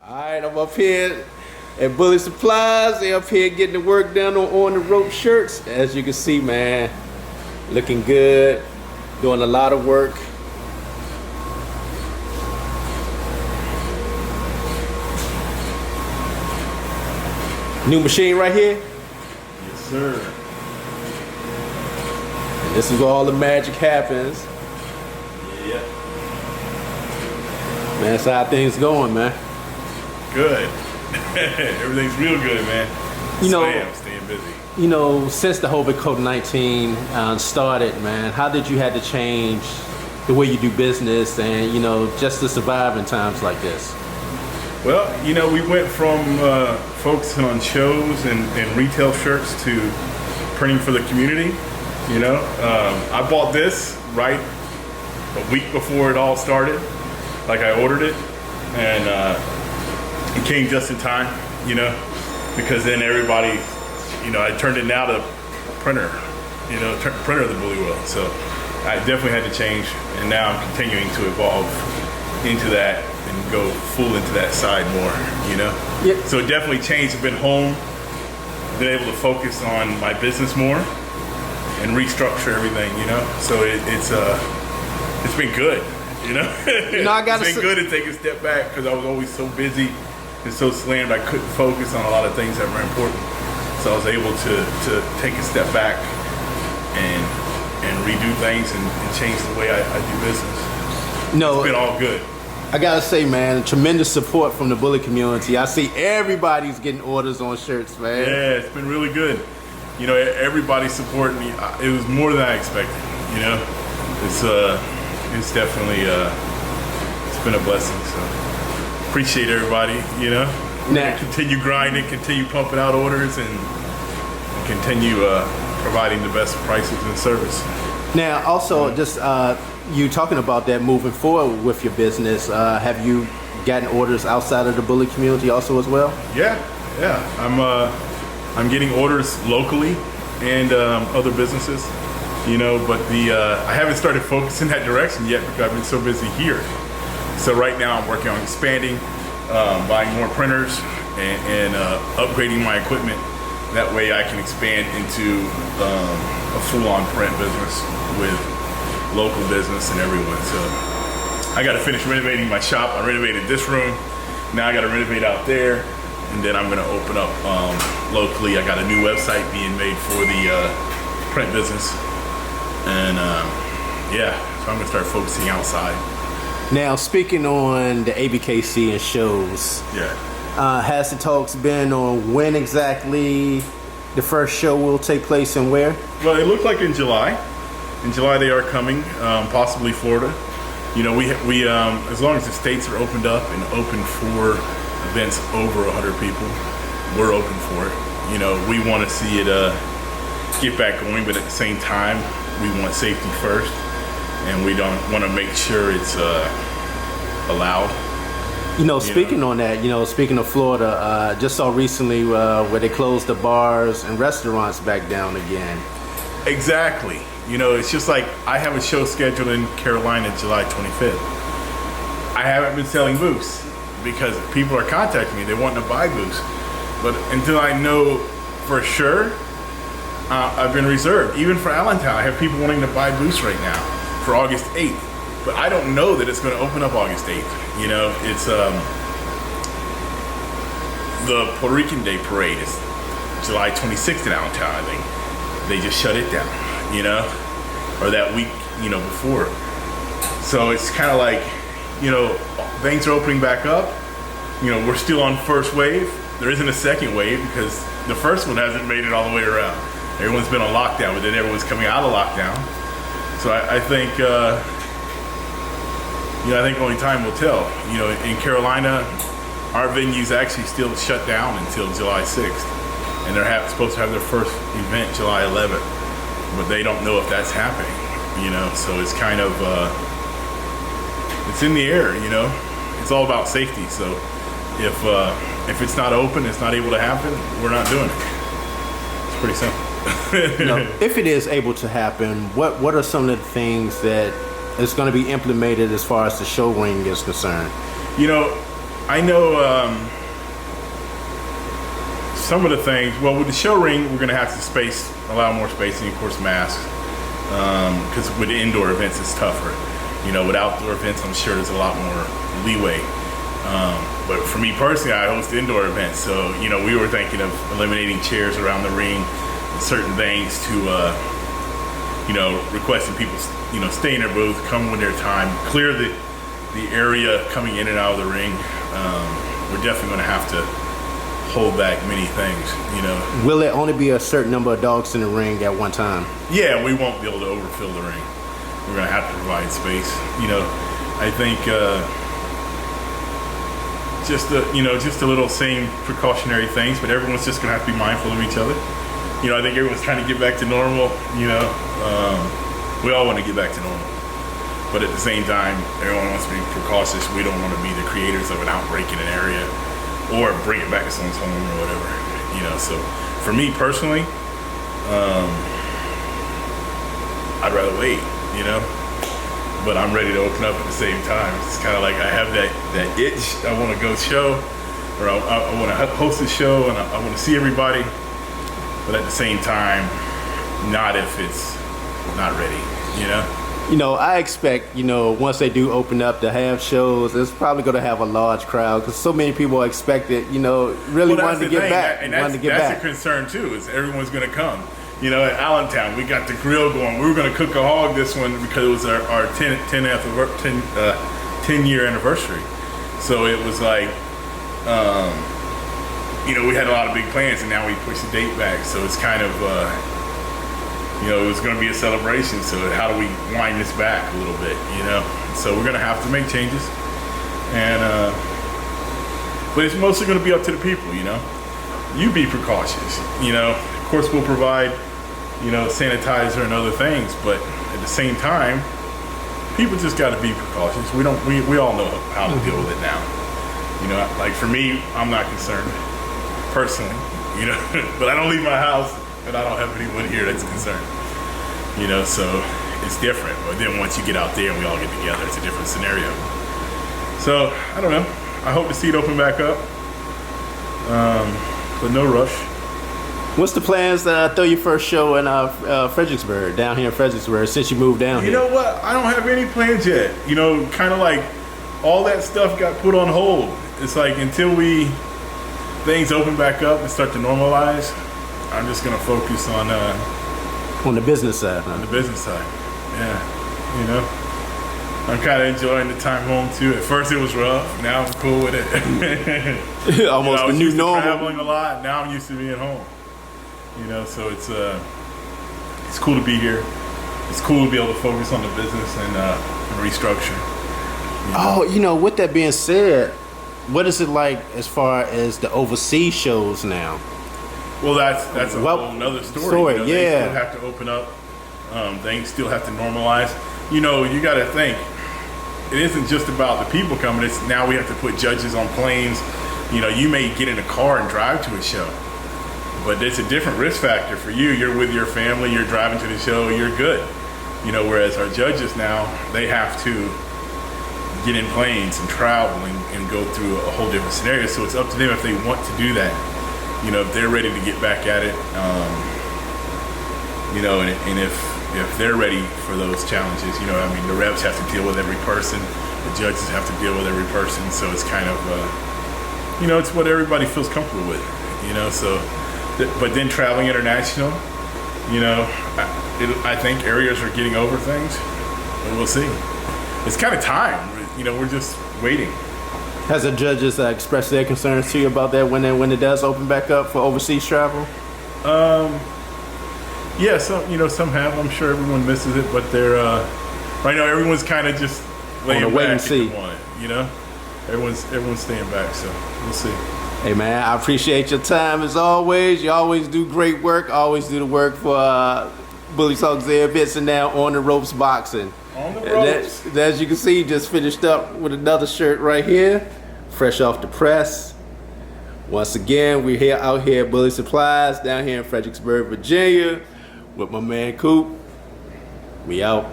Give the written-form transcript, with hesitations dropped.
All right, I'm up here at Bullet Supplies. They up here getting the work done on the rope shirts. As you can see, man, looking good, doing a lot of work. New machine right here? Yes, sir. And this is where all the magic happens. Yeah. Man, that's how things going, man. Good. Everything's real good, man. You know, I'm staying busy. You know, since the whole COVID-19 started, man, how did you have to change the way you do business and, you know, just to survive in times like this? Well, you know, we went from focusing on shows and retail shirts to printing for the community. You know, I bought this right a week before it all started. Like I ordered it, and it came just in time, you know, because then everybody, you know, I turned it now to printer, you know, printer of the bully wheel. So I definitely had to change, and now I'm continuing to evolve into that and go full into that side more, you know. Yep. So it definitely changed. I've been home, been able to focus on my business more and restructure everything, you know. So it's been good. You know, I gotta it's been good to take a step back because I was always so busy and so slammed I couldn't focus on a lot of things that were important. So I was able to take a step back and redo things and change the way I do business. No, it's been all good. I gotta say, man, tremendous support from the bully community. I see everybody's getting orders on shirts, man. Yeah, it's been really good. You know, everybody's supporting me. It was more than I expected. You know, it's definitely it's been a blessing. So appreciate everybody. You know, Now, continue grinding, continue pumping out orders, and continue providing the best prices and service. now also, just you talking about that moving forward with your business. Have you gotten orders outside of the bully community also as well? Yeah. I'm getting orders locally and other businesses. You know, but I haven't started focusing that direction yet because I've been so busy here. So right now I'm working on expanding, buying more printers, and upgrading my equipment. That way I can expand into a full-on print business with local business and everyone. So I got to finish renovating my shop. I renovated this room. Now I got to renovate out there, and then I'm going to open up locally. I got a new website being made for the print business. And yeah, so I'm gonna start focusing outside. Now, speaking on the ABKC and shows, Yeah. has the talks been on when exactly the first show will take place and where? Well, it looked like in July. In July they are coming, possibly Florida. You know, we as long as the states are opened up and open for events over 100 people, we're open for it. You know, we want to see it get back going, but at the same time, we want safety first, and we don't want to make sure it's allowed. You know, speaking on that, you know, speaking of Florida, just saw recently where they closed the bars and restaurants back down again. Exactly. You know, it's just like I have a show scheduled in Carolina July 25th. I haven't been selling booths because people are contacting me. They want to buy booths. But until I know for sure, I've been reserved. Even for Allentown, I have people wanting to buy booths right now for August 8th. But I don't know that it's going to open up August 8th. You know, it's the Puerto Rican Day Parade is July 26th in Allentown, I think. They just shut it down, you know, or that week, you know, before. So it's kind of like, you know, things are opening back up. You know, we're still on first wave. There isn't a second wave because the first one hasn't made it all the way around. Everyone's been on lockdown, but then everyone's coming out of lockdown. So I think, you know, I think only time will tell. You know, in Carolina, our venue's actually still shut down until July 6th. And they're supposed to have their first event July 11th. But they don't know if that's happening, you know? So it's kind of, it's in the air, you know? It's all about safety. So if it's not open, it's not able to happen, we're not doing it. It's pretty simple. You know, if it is able to happen, what are some of the things that is going to be implemented as far as the show ring is concerned? You know, I know some of the things. Well, with the show ring, we're going to have to allow more spacing, of course, masks. Because with the indoor events, it's tougher. With outdoor events, I'm sure there's a lot more leeway. But for me personally, I host indoor events, so we were thinking of eliminating chairs around the ring, and certain things to, requesting people, stay in their booth, come when their time, clear the area coming in and out of the ring. We're definitely going to have to hold back many things. Will it only be a certain number of dogs in the ring at one time? Yeah, we won't be able to overfill the ring. We're going to have to provide space. I think just a little same precautionary things, but everyone's just going to have to be mindful of each other. I think everyone's trying to get back to normal. We all want to get back to normal. But at the same time, everyone wants to be precautious. We don't want to be the creators of an outbreak in an area or bring it back to someone's home or whatever. So for me personally, I'd rather wait, but I'm ready to open up at the same time. It's kind of like I have that itch. I want to go show, or I want to host a show, and I want to see everybody, but at the same time, not if it's not ready, I expect, once they do open up to have shows, it's probably going to have a large crowd because so many people expect it, really wanting to get back. And that's a concern too, is everyone's going to come. At Allentown, we got the grill going. We were going to cook a hog this one because it was our 10-year anniversary. So it was like, we had a lot of big plans, and now we pushed the date back. So it's kind of, it was going to be a celebration. So how do we wind this back a little bit, So we're going to have to make changes. And, but it's mostly going to be up to the people, You be precautious, Of course, we'll provide, sanitizer and other things. But at the same time, people just got to be precautious. We all know how to deal with it now. Like for me, I'm not concerned personally, but I don't leave my house and I don't have anyone here that's concerned, so it's different. But then once you get out there and we all get together, it's a different scenario. So I don't know. I hope to see it open back up, but no rush. What's the plans to throw your first show in Fredericksburg, down here in Fredericksburg, since you moved down here? You know what? I don't have any plans yet. Kind of like all that stuff got put on hold. It's like until things open back up and start to normalize, I'm just gonna focus on the business side. On the business side, yeah. I'm kind of enjoying the time home too. At first it was rough. Now I'm cool with it. Almost the new normal. Traveling a lot. Now I'm used to being home. So it's cool to be here. It's cool to be able to focus on the business and restructure. With that being said, what is it like as far as the overseas shows now? Well, that's a whole nother story. Yeah. They still have to open up. Things still have to normalize. You got to think, it isn't just about the people coming. It's now we have to put judges on planes. You may get in a car and drive to a show, but it's a different risk factor for you. You're with your family, you're driving to the show, you're good. Whereas our judges now, they have to get in planes and travel and go through a whole different scenario. So it's up to them if they want to do that. If they're ready to get back at it, and if they're ready for those challenges, the reps have to deal with every person, the judges have to deal with every person. So it's kind of, it's what everybody feels comfortable with, so, but then traveling international, I think areas are getting over things, but we'll see. It's kind of time. We're just waiting. Has the judges expressed their concerns to you about that when it does open back up for overseas travel? Yeah, some have. I'm sure everyone misses it, but they're right now everyone's kind of just laying back wait and see. Everyone's staying back, so we'll see. Hey man, I appreciate your time as always. You always do great work. Always do the work for Bully Talks Air Bits and now On the Ropes Boxing. On the ropes. As you can see, just finished up with another shirt right here, fresh off the press. Once again, we're out here at Bully Supplies down here in Fredericksburg, Virginia, with my man Coop. We out.